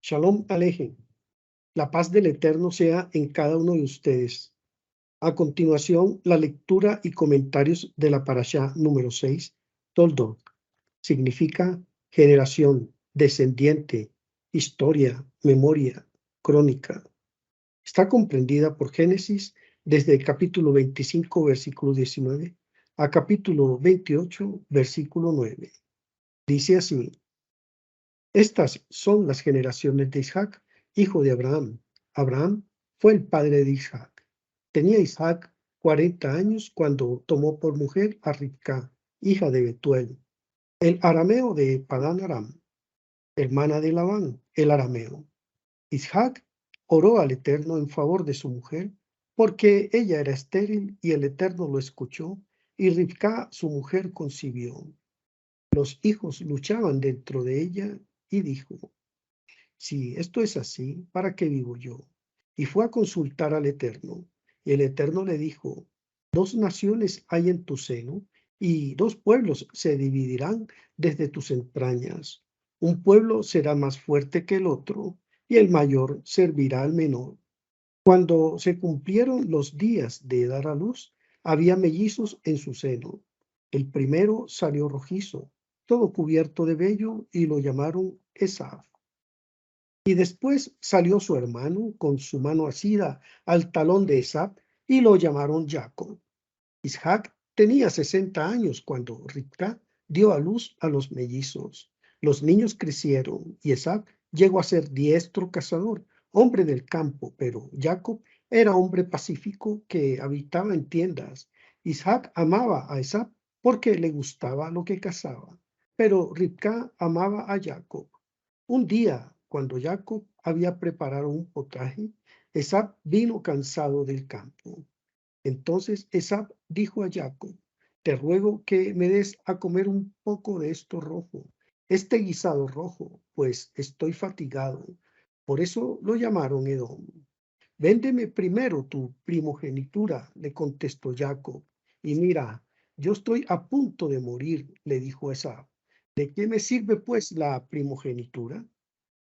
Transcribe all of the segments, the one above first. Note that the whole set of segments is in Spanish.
Shalom Alejem. La paz del Eterno sea en cada uno de ustedes. A continuación, la lectura y comentarios de la parashá número 6, Toldot. Significa generación, descendiente, historia, memoria, crónica. Está comprendida por Génesis desde el capítulo 25, versículo 19, a capítulo 28, versículo 9. Dice así: Estas son las generaciones de Isaac, hijo de Abraham. Abraham fue el padre de Isaac. Tenía Isaac 40 años cuando tomó por mujer a Ribca, hija de Betuel, el arameo de Padán Aram, hermana de Labán, el arameo. Isaac oró al Eterno en favor de su mujer, porque ella era estéril, y el Eterno lo escuchó, y Ribca, su mujer, concibió. Los hijos luchaban dentro de ella, y dijo: Si esto es así, ¿para qué vivo yo? Y fue a consultar al Eterno. Y el Eterno le dijo: Dos naciones hay en tu seno, y dos pueblos se dividirán desde tus entrañas. Un pueblo será más fuerte que el otro, y el mayor servirá al menor. Cuando se cumplieron los días de dar a luz, había mellizos en su seno. El primero salió rojizo, todo cubierto de vello, y lo llamaron Esaf. Y después salió su hermano con su mano asida al talón de Esaf, y lo llamaron Jacob. Isaac tenía 60 años cuando Ribca dio a luz a los mellizos. Los niños crecieron, y Esaf llegó a ser diestro cazador, hombre del campo, pero Jacob era hombre pacífico que habitaba en tiendas. Isaac amaba a Esaf porque le gustaba lo que cazaba, pero Ribca amaba a Jacob. Un día, cuando Jacob había preparado un potaje, Esaf vino cansado del campo. Entonces Esaf dijo a Jacob: Te ruego que me des a comer un poco de esto rojo, este guisado rojo, pues estoy fatigado. Por eso lo llamaron Edom. Véndeme primero tu primogenitura, le contestó Jacob. Y mira, yo estoy a punto de morir, le dijo Esaf. ¿De qué me sirve pues la primogenitura?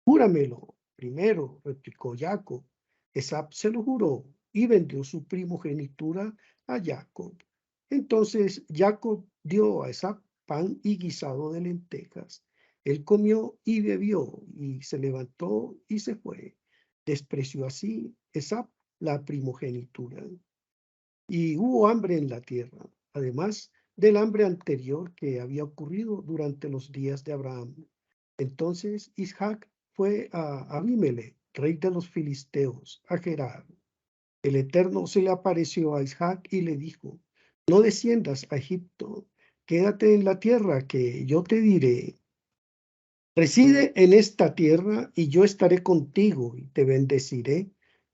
Júramelo primero, replicó Jacob. Esaf se lo juró y vendió su primogenitura a Jacob. Entonces Jacob dio a Esaf pan y guisado de lentejas. Él comió y bebió, y se levantó y se fue. Despreció así Esaf la primogenitura. Y hubo hambre en la tierra, además del hambre anterior que había ocurrido durante los días de Abraham. Entonces Isaac fue a Abimelech, rey de los filisteos, a Gerar. El Eterno se le apareció a Isaac y le dijo: No desciendas a Egipto, quédate en la tierra que yo te diré. Reside en esta tierra, y yo estaré contigo y te bendeciré,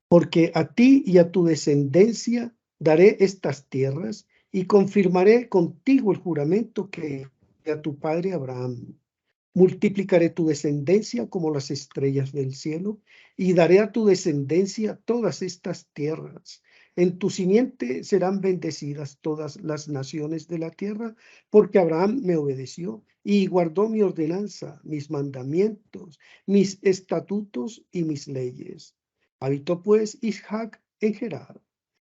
porque a ti y a tu descendencia daré estas tierras, y confirmaré contigo el juramento que di a tu padre Abraham. Multiplicaré tu descendencia como las estrellas del cielo, y daré a tu descendencia todas estas tierras. En tu simiente serán bendecidas todas las naciones de la tierra, porque Abraham me obedeció y guardó mi ordenanza, mis mandamientos, mis estatutos y mis leyes. Habitó pues Isaac en Gerar.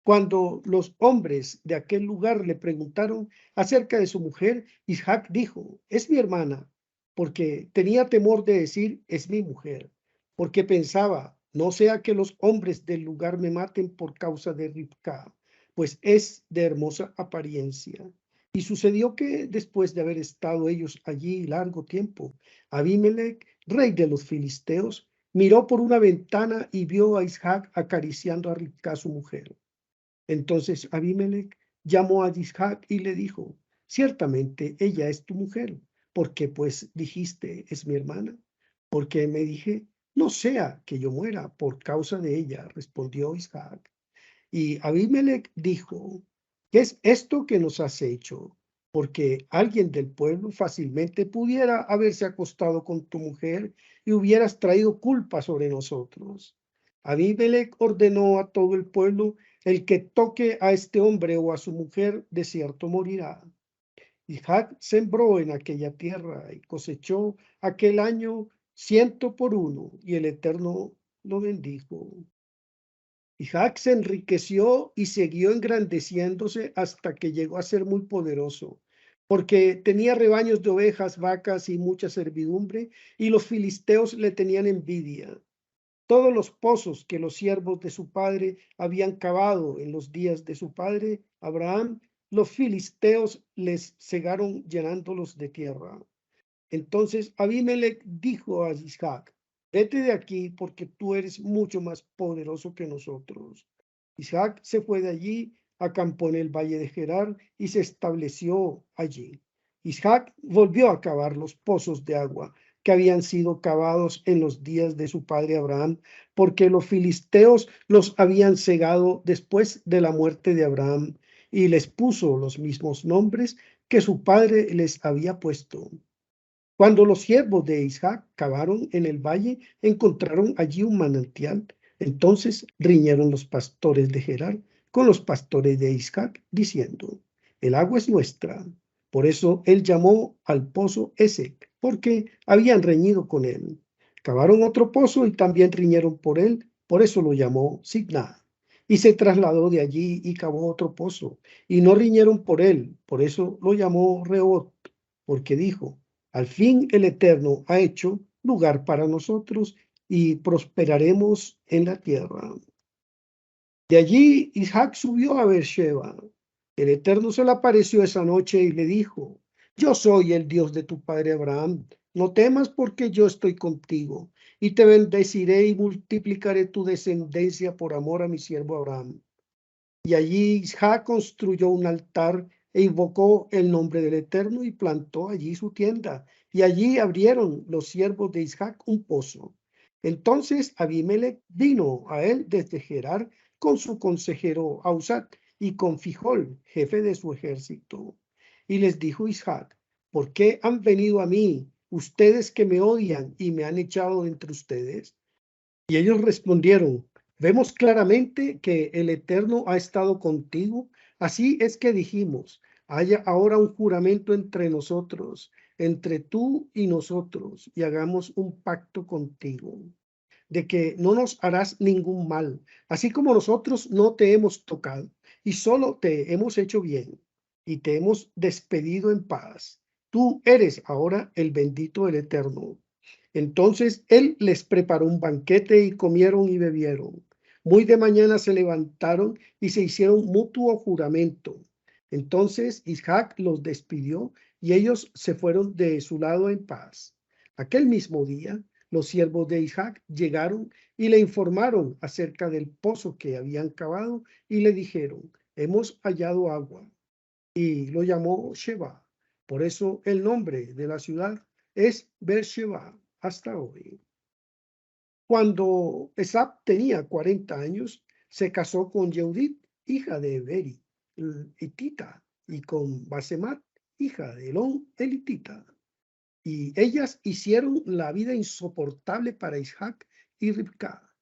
Cuando los hombres de aquel lugar le preguntaron acerca de su mujer, Isaac dijo: Es mi hermana, porque tenía temor de decir: es mi mujer, porque pensaba: no sea que los hombres del lugar me maten por causa de Ribca, pues es de hermosa apariencia. Y sucedió que después de haber estado ellos allí largo tiempo, Abimelech, rey de los filisteos, miró por una ventana y vio a Isaac acariciando a Ribca, su mujer. Entonces Abimelech llamó a Isaac y le dijo: Ciertamente ella es tu mujer. ¿Por qué pues dijiste: es mi hermana? Porque me dije: no sea que yo muera por causa de ella, respondió Isaac. Y Abimelech dijo: ¿qué es esto que nos has hecho? Porque alguien del pueblo fácilmente pudiera haberse acostado con tu mujer y hubieras traído culpa sobre nosotros. Abimelech ordenó a todo el pueblo: el que toque a este hombre o a su mujer, de cierto morirá. Isaac sembró en aquella tierra y cosechó aquel año 100 por uno. Y el Eterno lo bendijo. Isaac se enriqueció y siguió engrandeciéndose hasta que llegó a ser muy poderoso, porque tenía rebaños de ovejas, vacas y mucha servidumbre, y los filisteos le tenían envidia. Todos los pozos que los siervos de su padre habían cavado en los días de su padre Abraham, los filisteos les cegaron llenándolos de tierra. Entonces Abimelech dijo a Isaac: vete de aquí porque tú eres mucho más poderoso que nosotros. Isaac se fue de allí, acampó en el valle de Gerar y se estableció allí. Isaac volvió a cavar los pozos de agua que habían sido cavados en los días de su padre Abraham, porque los filisteos los habían cegado después de la muerte de Abraham, y les puso los mismos nombres que su padre les había puesto. Cuando los siervos de Isaac cavaron en el valle, encontraron allí un manantial. Entonces riñeron los pastores de Gerar con los pastores de Isaac, diciendo: el agua es nuestra. Por eso él llamó al pozo Esek, porque habían reñido con él. Cavaron otro pozo y también riñeron por él, por eso lo llamó Sidna. Y se trasladó de allí y cavó otro pozo, y no riñeron por él, por eso lo llamó Rehob, porque dijo: al fin el Eterno ha hecho lugar para nosotros y prosperaremos en la tierra. De allí Isaac subió a Beersheba. El Eterno se le apareció esa noche y le dijo: yo soy el Dios de tu padre Abraham. No temas, porque yo estoy contigo, y te bendeciré y multiplicaré tu descendencia por amor a mi siervo Abraham. Y allí Isaac construyó un altar e invocó el nombre del Eterno y plantó allí su tienda. Y allí abrieron los siervos de Isaac un pozo. Entonces Abimelech vino a él desde Gerar con su consejero Ausat y con Fijol, jefe de su ejército. Y les dijo Isaac: ¿por qué han venido a mí, ustedes que me odian y me han echado de entre ustedes? Y ellos respondieron: vemos claramente que el Eterno ha estado contigo. Así es que dijimos: haya ahora un juramento entre nosotros, entre tú y nosotros, y hagamos un pacto contigo, de que no nos harás ningún mal, así como nosotros no te hemos tocado, y solo te hemos hecho bien, y te hemos despedido en paz. Tú eres ahora el bendito del Eterno. Entonces él les preparó un banquete y comieron y bebieron. Muy de mañana se levantaron y se hicieron mutuo juramento. Entonces Isaac los despidió y ellos se fueron de su lado en paz. Aquel mismo día, los siervos de Isaac llegaron y le informaron acerca del pozo que habían cavado y le dijeron: hemos hallado agua. Y lo llamó Sheba. Por eso el nombre de la ciudad es Beersheba hasta hoy. Cuando Esab tenía 40 años, se casó con Yehudit, hija de Beri, el hitita, y con Basemat, hija de Elón, el hitita. Y ellas hicieron la vida insoportable para Isaac y Ribca.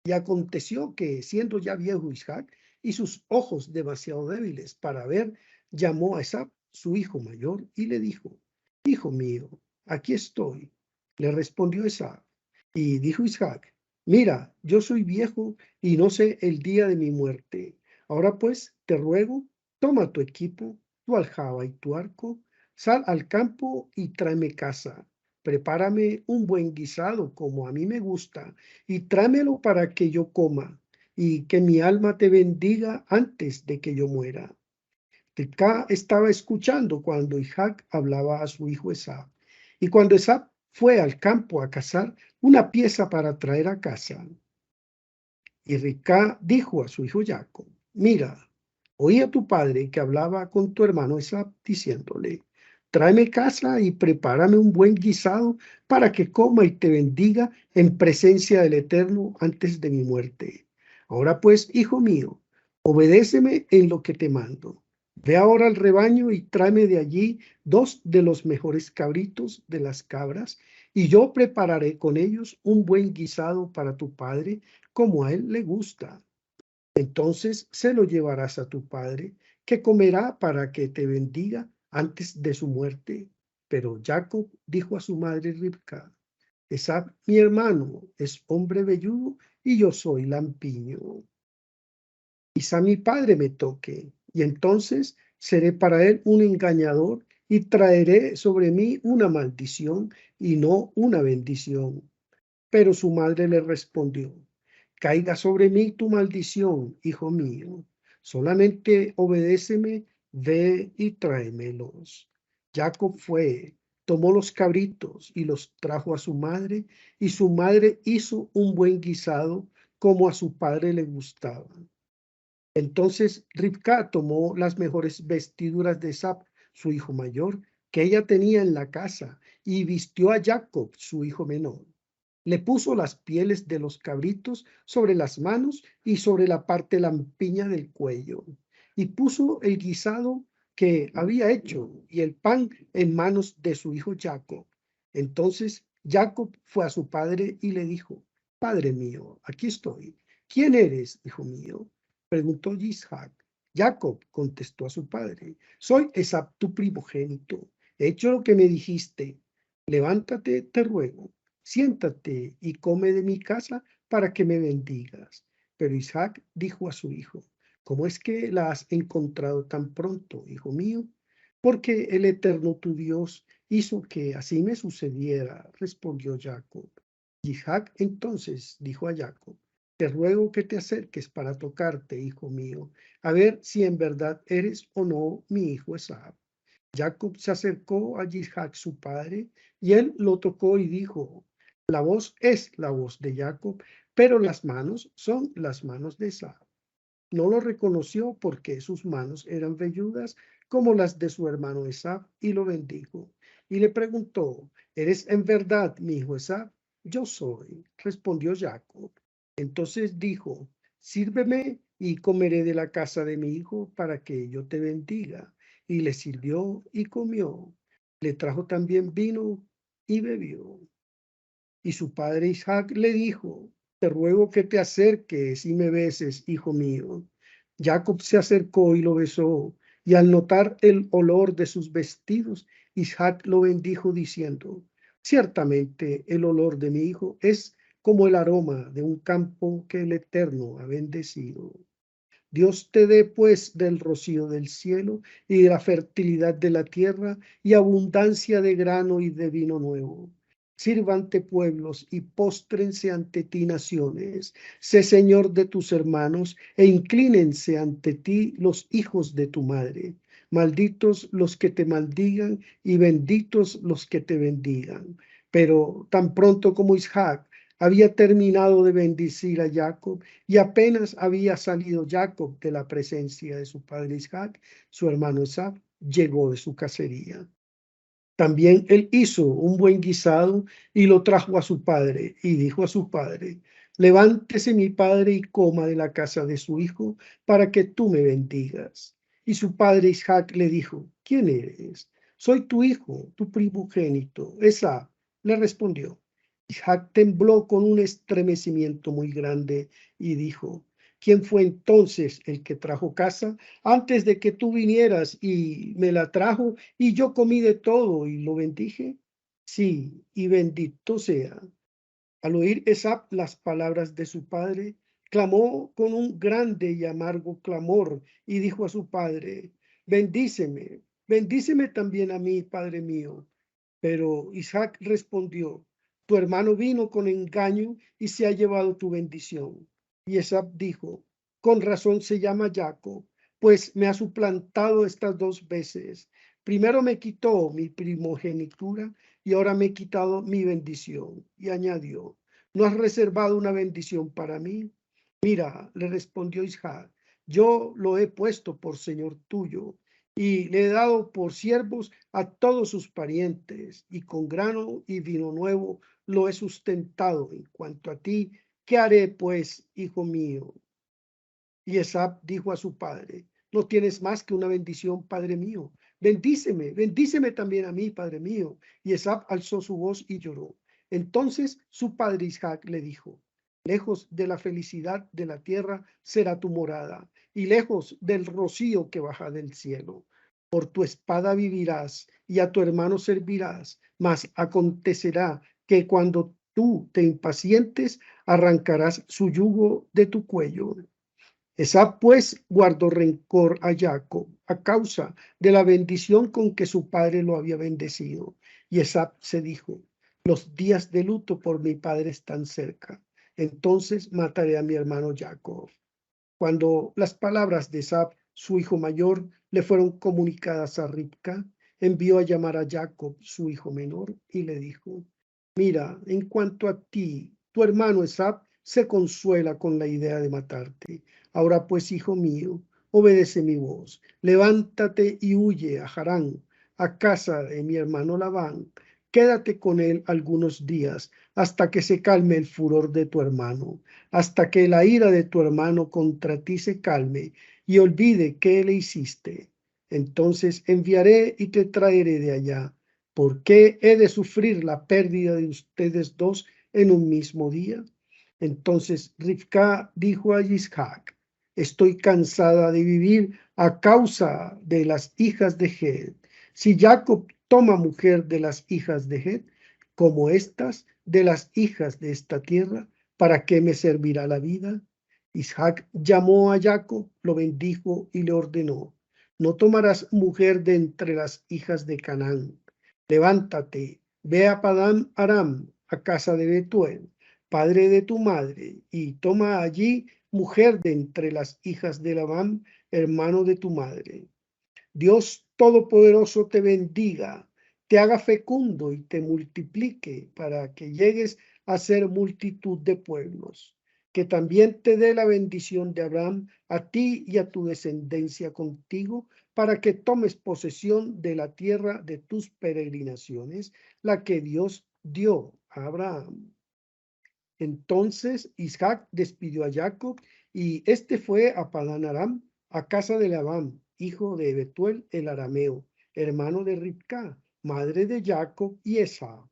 Y aconteció que, siendo ya viejo Isaac y sus ojos demasiado débiles para ver, llamó a Esab, su hijo mayor, y le dijo: hijo mío, aquí estoy. Le respondió Esab. Y dijo Isaac: mira, yo soy viejo y no sé el día de mi muerte. Ahora pues, te ruego, toma tu equipo, tu aljaba y tu arco, sal al campo y tráeme caza. Prepárame un buen guisado como a mí me gusta y tráemelo para que yo coma, y que mi alma te bendiga antes de que yo muera. Ribca estaba escuchando cuando Isaac hablaba a su hijo Esab. Y cuando Esab fue al campo a cazar una pieza para traer a casa, y Ribca dijo a su hijo Jacob: mira, oí a tu padre que hablaba con tu hermano Esab, diciéndole: tráeme casa y prepárame un buen guisado para que coma y te bendiga en presencia del Eterno antes de mi muerte. Ahora pues, hijo mío, obedéceme en lo que te mando. Ve ahora al rebaño y tráeme de allí 2 de los mejores cabritos de las cabras, y yo prepararé con ellos un buen guisado para tu padre, como a él le gusta. Entonces se lo llevarás a tu padre, que comerá para que te bendiga antes de su muerte. Pero Jacob dijo a su madre Ribca: Esab, mi hermano, es hombre velludo y yo soy lampiño. Quizá mi padre me toque, y entonces seré para él un engañador y traeré sobre mí una maldición y no una bendición. Pero su madre le respondió: caiga sobre mí tu maldición, hijo mío. Solamente obedéceme, ve y tráemelos. Jacob fue, tomó los cabritos y los trajo a su madre, y su madre hizo un buen guisado como a su padre le gustaba. Entonces Ribca tomó las mejores vestiduras de Esab, su hijo mayor, que ella tenía en la casa, y vistió a Jacob, su hijo menor. Le puso las pieles de los cabritos sobre las manos y sobre la parte lampiña del cuello, y puso el guisado que había hecho y el pan en manos de su hijo Jacob. Entonces Jacob fue a su padre y le dijo: Padre mío, aquí estoy. ¿Quién eres, hijo mío? Preguntó Isaac. Jacob contestó a su padre: soy Esab, tu primogénito. He hecho lo que me dijiste. Levántate, te ruego, siéntate y come de mi casa para que me bendigas. Pero Isaac dijo a su hijo: ¿cómo es que la has encontrado tan pronto, hijo mío? Porque el Eterno tu Dios hizo que así me sucediera, respondió Jacob. Isaac entonces dijo a Jacob: te ruego que te acerques para tocarte, hijo mío, a ver si en verdad eres o no mi hijo Esab. Jacob se acercó a Isaac su padre, y él lo tocó y dijo: la voz es la voz de Jacob, pero las manos son las manos de Esab. No lo reconoció porque sus manos eran velludas como las de su hermano Esab, y lo bendijo. Y le preguntó: ¿eres en verdad mi hijo Esab? Yo soy, respondió Jacob. Entonces dijo: sírveme y comeré de la casa de mi hijo para que yo te bendiga. Y le sirvió y comió. Le trajo también vino y bebió. Y su padre Isaac le dijo: te ruego que te acerques y me beses, hijo mío. Jacob se acercó y lo besó, y al notar el olor de sus vestidos, Isaac lo bendijo diciendo: ciertamente el olor de mi hijo es como el aroma de un campo que el Eterno ha bendecido. Dios te dé pues del rocío del cielo y de la fertilidad de la tierra y abundancia de grano y de vino nuevo. Sírvante pueblos y póstrense ante ti naciones. Sé Señor de tus hermanos e inclínense ante ti los hijos de tu madre. Malditos los que te maldigan y benditos los que te bendigan. Pero tan pronto como Isaac había terminado de bendecir a Jacob, y apenas había salido Jacob de la presencia de su padre Isaac, su hermano Esab llegó de su cacería. También él hizo un buen guisado y lo trajo a su padre, y dijo a su padre: levántese mi padre y coma de la casa de su hijo, para que tú me bendigas. Y su padre Isaac le dijo: ¿quién eres? Soy tu hijo, tu primogénito. Esab le respondió. Isaac tembló con un estremecimiento muy grande y dijo: ¿quién fue entonces el que trajo casa antes de que tú vinieras y me la trajo, y yo comí de todo y lo bendije? Sí, y bendito sea. Al oír Esab las palabras de su padre, clamó con un grande y amargo clamor y dijo a su padre: bendíceme, bendíceme también a mí, padre mío. Pero Isaac respondió: tu hermano vino con engaño y se ha llevado tu bendición. Y Esab dijo: con razón se llama Jacob, pues me ha suplantado estas dos veces. Primero me quitó mi primogenitura y ahora me he quitado mi bendición. Y añadió: ¿no has reservado una bendición para mí? Mira, le respondió Isaac, yo lo he puesto por señor tuyo y le he dado por siervos a todos sus parientes, y con grano y vino nuevo lo he sustentado. En cuanto a ti, ¿qué haré pues, hijo mío? Y Esab dijo a su padre: no tienes más que una bendición, padre mío. Bendíceme, bendíceme también a mí, padre mío. Y Esab alzó su voz y lloró. Entonces su padre Isaac le dijo: lejos de la felicidad de la tierra será tu morada, y lejos del rocío que baja del cielo. Por tu espada vivirás y a tu hermano servirás, mas acontecerá que cuando tú te impacientes, arrancarás su yugo de tu cuello. Esab pues guardó rencor a Jacob a causa de la bendición con que su padre lo había bendecido. Y Esab se dijo: los días de luto por mi padre están cerca, entonces mataré a mi hermano Jacob. Cuando las palabras de Esab, su hijo mayor, le fueron comunicadas a Ribca, envió a llamar a Jacob, su hijo menor, y le dijo: mira, en cuanto a ti, tu hermano Esab se consuela con la idea de matarte. Ahora pues, hijo mío, obedece mi voz. Levántate y huye a Harán, a casa de mi hermano Labán. Quédate con él algunos días hasta que se calme el furor de tu hermano, hasta que la ira de tu hermano contra ti se calme y olvide qué le hiciste. Entonces enviaré y te traeré de allá. ¿Por qué he de sufrir la pérdida de ustedes dos en un mismo día? Entonces Rivka dijo a Isaac: estoy cansada de vivir a causa de las hijas de Het. Si Jacob toma mujer de las hijas de Het, como estas de las hijas de esta tierra, ¿para qué me servirá la vida? Isaac llamó a Jacob, lo bendijo y le ordenó: no tomarás mujer de entre las hijas de Canaán. Levántate, ve a Padán Aram, a casa de Betuel, padre de tu madre, y toma allí mujer de entre las hijas de Labán, hermano de tu madre. Dios Todopoderoso te bendiga, te haga fecundo y te multiplique para que llegues a ser multitud de pueblos. Que también te dé la bendición de Abraham a ti y a tu descendencia contigo, para que tomes posesión de la tierra de tus peregrinaciones, la que Dios dio a Abraham. Entonces Isaac despidió a Jacob y éste fue a Padán Aram, a casa de Labán, hijo de Betuel el arameo, hermano de Ribca, madre de Jacob y Esab.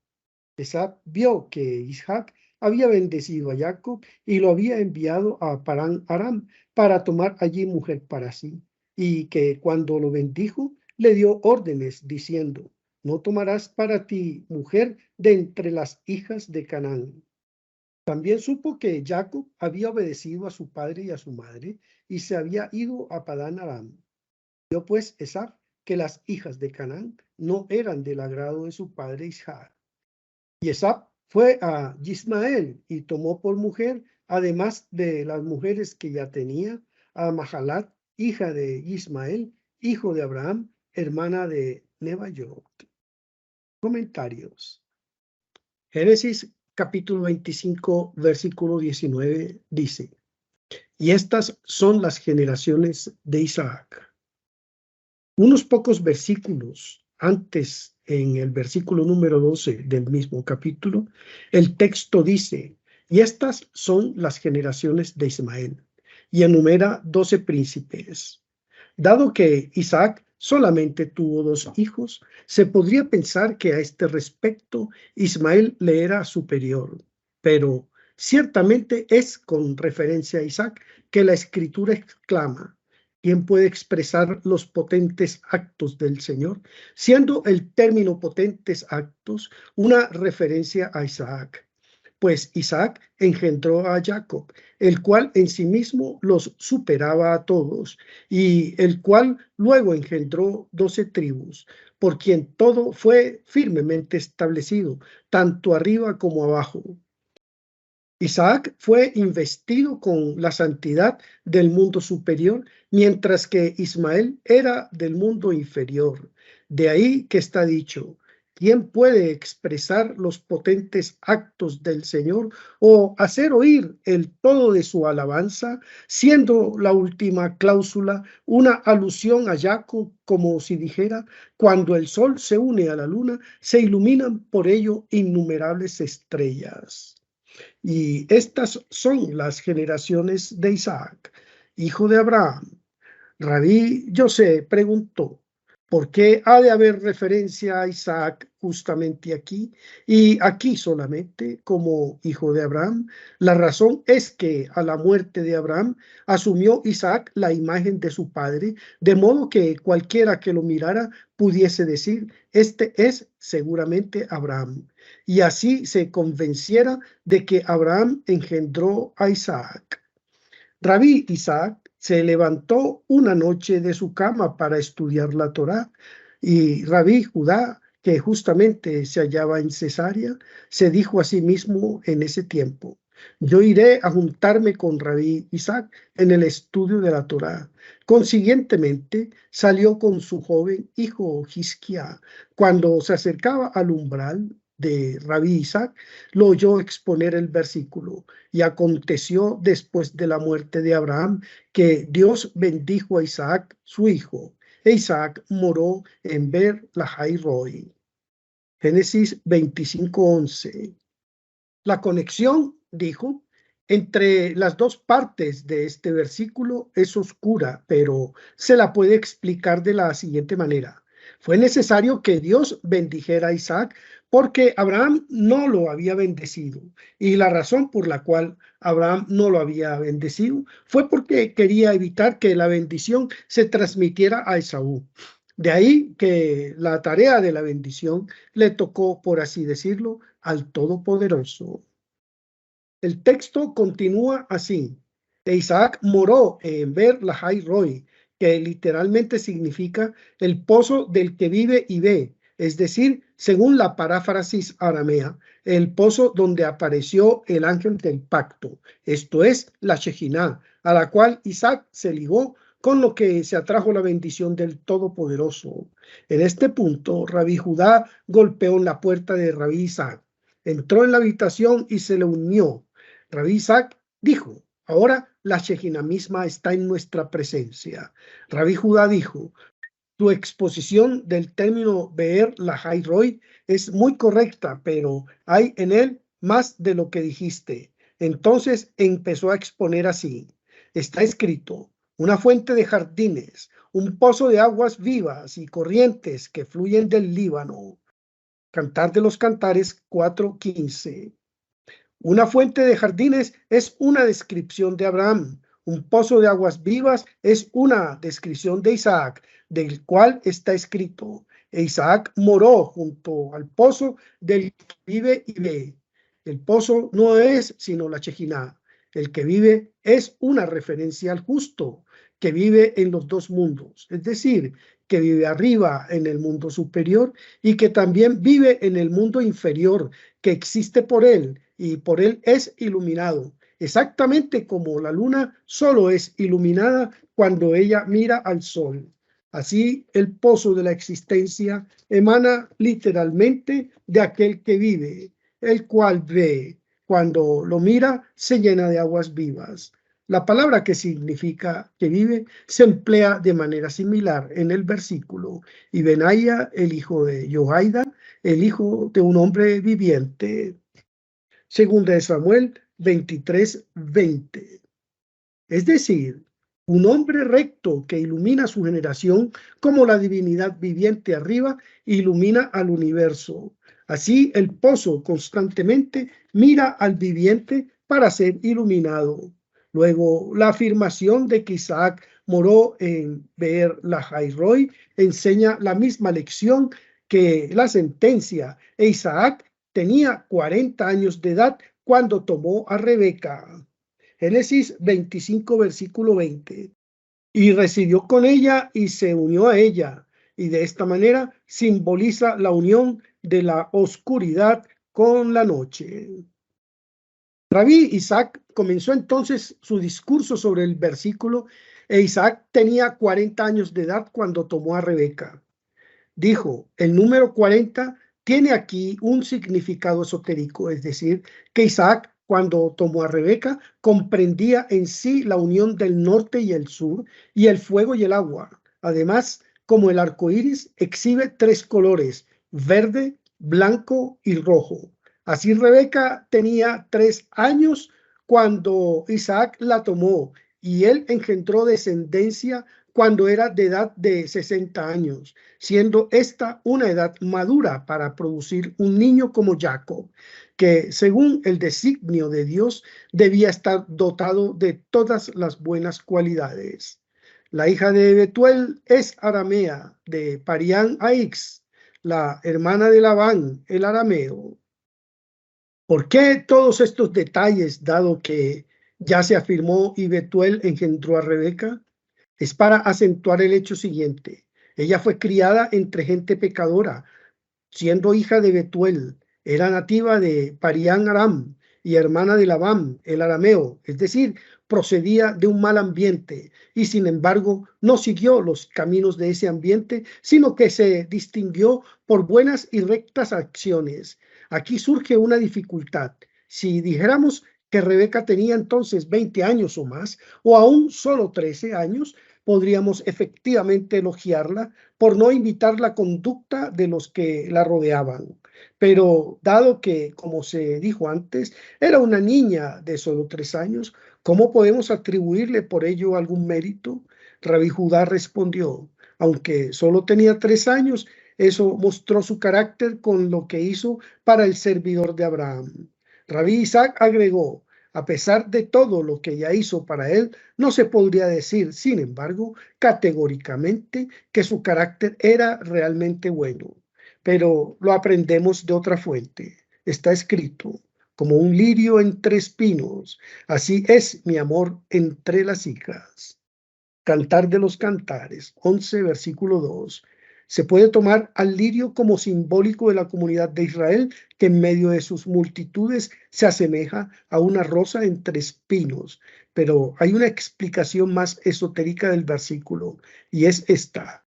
Esab vio que Isaac había bendecido a Jacob y lo había enviado a Padán Aram para tomar allí mujer para sí, y que cuando lo bendijo le dio órdenes diciendo: no tomarás para ti mujer de entre las hijas de Canaán. También supo que Jacob había obedecido a su padre y a su madre y se había ido a Padán Aram. Vio pues Esab que las hijas de Canaán no eran del agrado de su padre Isaac. Y Esab fue a Ismael y tomó por mujer, además de las mujeres que ya tenía, a Mahalat, hija de Ismael, hijo de Abraham, hermana de Nebaiot. Comentarios. Génesis capítulo 25, versículo 19 dice: y estas son las generaciones de Isaac. Unos pocos versículos antes, en el versículo número 12 del mismo capítulo, el texto dice: y estas son las generaciones de Ismael, y enumera 12 príncipes. Dado que Isaac solamente tuvo 2 hijos, se podría pensar que a este respecto Ismael le era superior, pero ciertamente es con referencia a Isaac que la Escritura exclama: ¿quién puede expresar los potentes actos del Señor? Siendo el término potentes actos una referencia a Isaac. Pues Isaac engendró a Jacob, el cual en sí mismo los superaba a todos, y el cual luego engendró 12 tribus, por quien todo fue firmemente establecido, tanto arriba como abajo. Isaac fue investido con la santidad del mundo superior, mientras que Ismael era del mundo inferior. De ahí que está dicho: ¿quién puede expresar los potentes actos del Señor o hacer oír el todo de su alabanza? Siendo la última cláusula una alusión a Jacob, como si dijera: cuando el sol se une a la luna, se iluminan por ello innumerables estrellas. Y estas son las generaciones de Isaac, hijo de Abraham. Rabí José preguntó: ¿por qué ha de haber referencia a Isaac justamente aquí y aquí solamente como hijo de Abraham? La razón es que a la muerte de Abraham asumió Isaac la imagen de su padre, de modo que cualquiera que lo mirara pudiese decir: este es seguramente Abraham. y así se convenciera de que Abraham engendró a Isaac. Rabí Isaac se levantó una noche de su cama para estudiar la Torá, y Rabí Judá, que justamente se hallaba en Cesarea, se dijo a sí mismo en ese tiempo: yo iré a juntarme con Rabí Isaac en el estudio de la Torá. Consiguientemente salió con su joven hijo Hizquía. Cuando se acercaba al umbral de Rabí Isaac, lo oyó exponer el versículo: y aconteció después de la muerte de Abraham que Dios bendijo a Isaac, su hijo, e Isaac moró en Ber-Lahai-Roi. Génesis 25:11. La conexión, dijo, entre las dos partes de este versículo es oscura, pero se la puede explicar de la siguiente manera. Fue necesario que Dios bendijera a Isaac porque Abraham no lo había bendecido. Y la razón por la cual Abraham no lo había bendecido fue porque quería evitar que la bendición se transmitiera a Esaú. De ahí que la tarea de la bendición le tocó, por así decirlo, al Todopoderoso. El texto continúa así: e Isaac moró en Ber-Lahai-Roi, que literalmente significa el pozo del que vive y ve, es decir, según la paráfrasis aramea, el pozo donde apareció el ángel del pacto, esto es, la Shejiná, a la cual Isaac se ligó, con lo que se atrajo la bendición del Todopoderoso. En este punto, Rabí Judá golpeó en la puerta de Rabí Isaac, entró en la habitación y se le unió. Rabí Isaac dijo: ahora la Shejiná misma está en nuestra presencia. Rabí Judá dijo: tu exposición del término Beer-Lahai-Roi es muy correcta, pero hay en él más de lo que dijiste. Entonces empezó a exponer así: está escrito, una fuente de jardines, un pozo de aguas vivas y corrientes que fluyen del Líbano. Cantar de los Cantares 4:15. Una fuente de jardines es una descripción de Abraham. Un pozo de aguas vivas es una descripción de Isaac, del cual está escrito: e Isaac moró junto al pozo del que vive y ve. El pozo no es sino la Shejiná. El que vive es una referencia al justo, que vive en los dos mundos, es decir, que vive arriba en el mundo superior y que también vive en el mundo inferior, que existe por él y por él es iluminado, exactamente como la luna solo es iluminada cuando ella mira al sol. Así, el pozo de la existencia emana literalmente de aquel que vive, el cual ve. Cuando lo mira, se llena de aguas vivas. La palabra que significa que vive se emplea de manera similar en el versículo: y Benaía, el hijo de Joaida, el hijo de un hombre viviente. Segunda de Samuel 23:20. Es decir, un hombre recto que ilumina su generación, como la divinidad viviente arriba ilumina al universo. Así el pozo constantemente mira al viviente para ser iluminado. Luego, la afirmación de que Isaac moró en Beer-Lahai-Roi enseña la misma lección que la sentencia: e Isaac tenía 40 años de edad cuando tomó a Rebeca. Génesis 25, versículo 20. Y residió con ella y se unió a ella. Y de esta manera simboliza la unión de la oscuridad con la noche. Rabí Isaac comenzó entonces su discurso sobre el versículo: e Isaac tenía 40 años de edad cuando tomó a Rebeca. Dijo: el número 40 tiene aquí un significado esotérico, es decir, que Isaac, cuando tomó a Rebeca, comprendía en sí la unión del norte y el sur, y el fuego y el agua. Además, como el arco iris exhibe tres colores: verde, blanco y rojo. Así Rebeca tenía 3 años cuando Isaac la tomó, y él engendró descendencia cuando era de edad de 60 años, siendo esta una edad madura para producir un niño como Jacob, que según el designio de Dios debía estar dotado de todas las buenas cualidades. La hija de Betuel es aramea, de Parián Aix, la hermana de Labán, el arameo. ¿Por qué todos estos detalles, dado que ya se afirmó y Betuel engendró a Rebeca? Es para acentuar el hecho siguiente. Ella fue criada entre gente pecadora, siendo hija de Betuel. Era nativa de Parián Aram y hermana de Labán, el arameo, es decir, procedía de un mal ambiente y sin embargo no siguió los caminos de ese ambiente, sino que se distinguió por buenas y rectas acciones. Aquí surge una dificultad. Si dijéramos que Rebeca tenía entonces 20 años o más, o aún solo 13 años, podríamos efectivamente elogiarla por no imitar la conducta de los que la rodeaban. Pero dado que, como se dijo antes, era una niña de solo 3 años, ¿cómo podemos atribuirle por ello algún mérito? Rabí Judá respondió, aunque solo tenía 3 años, eso mostró su carácter con lo que hizo para el servidor de Abraham. Rabí Isaac agregó, a pesar de todo lo que ella hizo para él, no se podría decir, sin embargo, categóricamente que su carácter era realmente bueno. Pero lo aprendemos de otra fuente. Está escrito, como un lirio entre espinos, así es mi amor entre las hijas. Cantar de los Cantares, 11, versículo 2. Se puede tomar al lirio como simbólico de la comunidad de Israel, que en medio de sus multitudes se asemeja a una rosa entre espinos. Pero hay una explicación más esotérica del versículo, y es esta.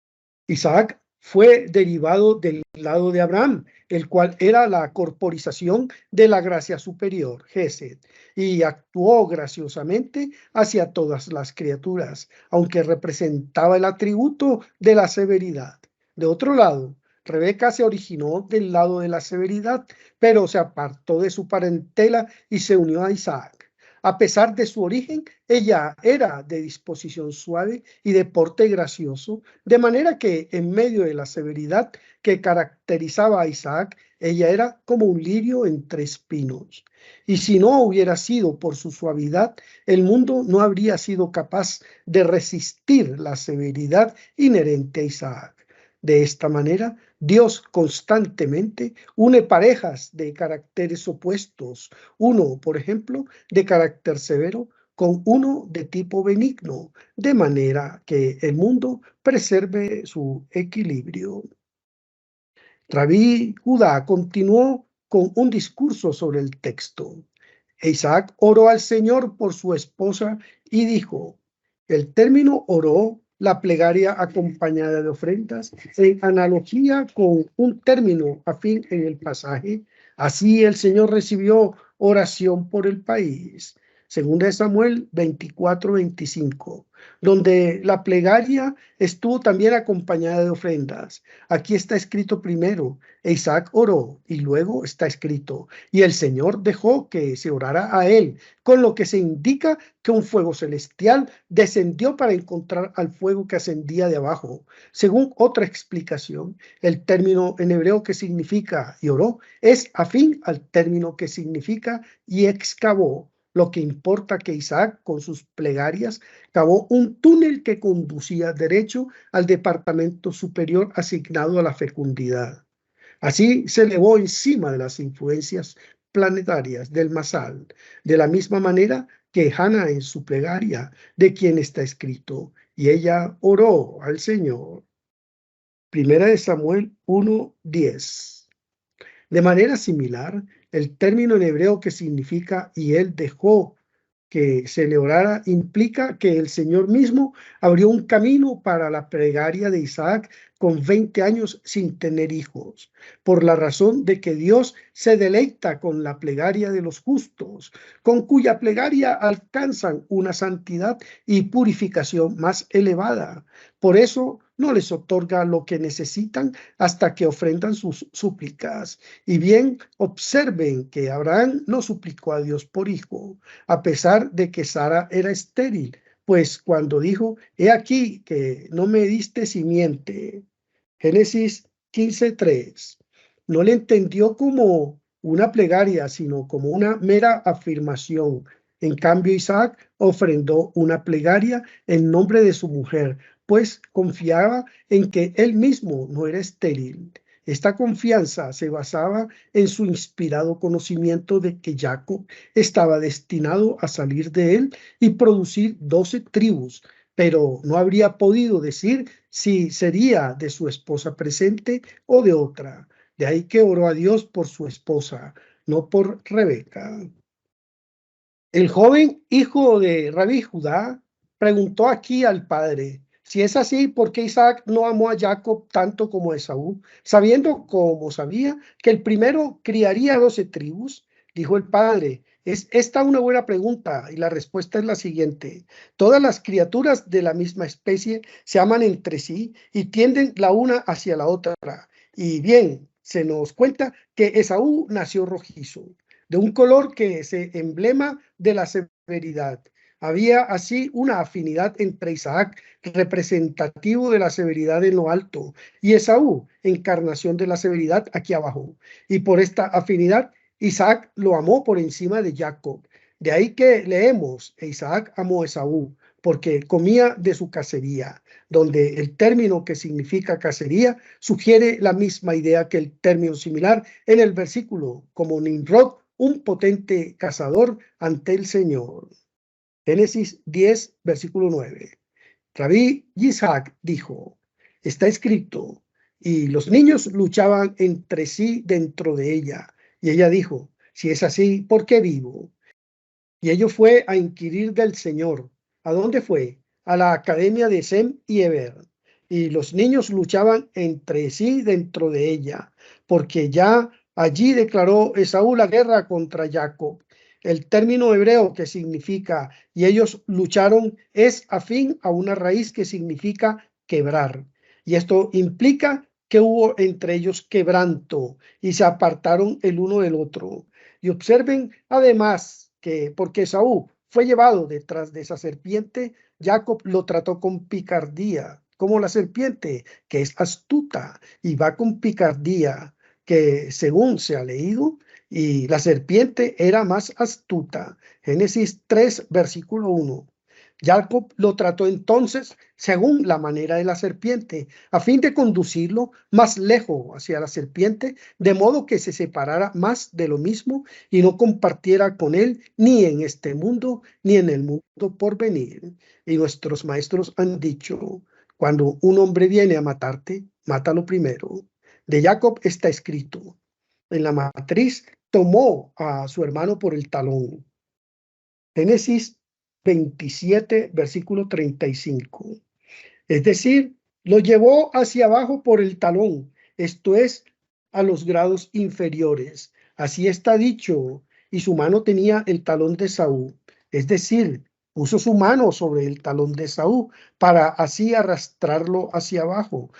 Isaac fue derivado del lado de Abraham, el cual era la corporización de la gracia superior, Gesed, y actuó graciosamente hacia todas las criaturas, aunque representaba el atributo de la severidad. De otro lado, Rebeca se originó del lado de la severidad, pero se apartó de su parentela y se unió a Isaac. A pesar de su origen, ella era de disposición suave y de porte gracioso, de manera que en medio de la severidad que caracterizaba a Isaac, ella era como un lirio entre espinos. Y si no hubiera sido por su suavidad, el mundo no habría sido capaz de resistir la severidad inherente a Isaac. De esta manera, Dios constantemente une parejas de caracteres opuestos. Uno, por ejemplo, de carácter severo con uno de tipo benigno, de manera que el mundo preserve su equilibrio. Rabí Judá continuó con un discurso sobre el texto. Isaac oró al Señor por su esposa y dijo, el término oró, la plegaria acompañada de ofrendas, en analogía con un término afín en el pasaje, así el Señor recibió oración por el país. Segunda de Samuel 24-25, donde la plegaria estuvo también acompañada de ofrendas. Aquí está escrito primero, Isaac oró, y luego está escrito, y el Señor dejó que se orara a él, con lo que se indica que un fuego celestial descendió para encontrar al fuego que ascendía de abajo. Según otra explicación, el término en hebreo que significa y oró es afín al término que significa y excavó. Lo que importa que Isaac, con sus plegarias, cavó un túnel que conducía derecho al departamento superior asignado a la fecundidad. Así se elevó encima de las influencias planetarias del Masal, de la misma manera que Hannah en su plegaria, de quien está escrito, y ella oró al Señor. Primera de Samuel 1:10. De manera similar, el término en hebreo que significa y él dejó que se le orara implica que el Señor mismo abrió un camino para la plegaria de Isaac con 20 años sin tener hijos, por la razón de que Dios se deleita con la plegaria de los justos, con cuya plegaria alcanzan una santidad y purificación más elevada. Por eso no les otorga lo que necesitan hasta que ofrendan sus súplicas. Y bien, observen que Abraham no suplicó a Dios por hijo, a pesar de que Sara era estéril, pues cuando dijo, he aquí que no me diste simiente, Génesis 15:3, no le entendió como una plegaria, sino como una mera afirmación. En cambio, Isaac ofrendó una plegaria en nombre de su mujer, pues confiaba en que él mismo no era estéril. Esta confianza se basaba en su inspirado conocimiento de que Jacob estaba destinado a salir de él y producir 12 tribus, pero no habría podido decir si sería de su esposa presente o de otra. De ahí que oró a Dios por su esposa, no por Rebeca. El joven hijo de Rabí Judá preguntó aquí al padre: si es así, ¿por qué Isaac no amó a Jacob tanto como a Esaú, sabiendo como sabía que el primero criaría 12 tribus? Dijo el padre: es esta una buena pregunta, y la respuesta es la siguiente: todas las criaturas de la misma especie se aman entre sí y tienden la una hacia la otra. Y bien, se nos cuenta que Esaú nació rojizo, de un color que es emblema de la severidad. Había así una afinidad entre Isaac, representativo de la severidad en lo alto, y Esaú, encarnación de la severidad aquí abajo. Y por esta afinidad, Isaac lo amó por encima de Jacob. De ahí que leemos: e Isaac amó a Esaú, porque comía de su cacería, donde el término que significa cacería sugiere la misma idea que el término similar en el versículo, como Nimrod, un potente cazador ante el Señor. Génesis 10, versículo 9. Rabí Isaac dijo: está escrito, y los niños luchaban entre sí dentro de ella. Y ella dijo: si es así, ¿por qué vivo? Y ello fue a inquirir del Señor. ¿A dónde fue? A la academia de Sem y Eber. Y los niños luchaban entre sí dentro de ella, porque ya allí declaró Esaú la guerra contra Jacob. El término hebreo que significa y ellos lucharon es afín a una raíz que significa quebrar. Y esto implica que hubo entre ellos quebranto y se apartaron el uno del otro. Y observen además que porque Esaú fue llevado detrás de esa serpiente, Jacob lo trató con picardía, como la serpiente, que es astuta y va con picardía, que según se ha leído, y la serpiente era más astuta. Génesis 3, versículo 1. Jacob lo trató entonces según la manera de la serpiente, a fin de conducirlo más lejos hacia la serpiente, de modo que se separara más de lo mismo y no compartiera con él ni en este mundo ni en el mundo por venir. Y nuestros maestros han dicho: cuando un hombre viene a matarte, mátalo primero. De Jacob está escrito: en la matriz tomó a su hermano por el talón. Génesis 27, versículo 35. Es decir, lo llevó hacia abajo por el talón, esto es, a los grados inferiores. Así está dicho: y su mano tenía el talón de Esaú. Es decir, puso su mano sobre el talón de Esaú para así arrastrarlo hacia abajo.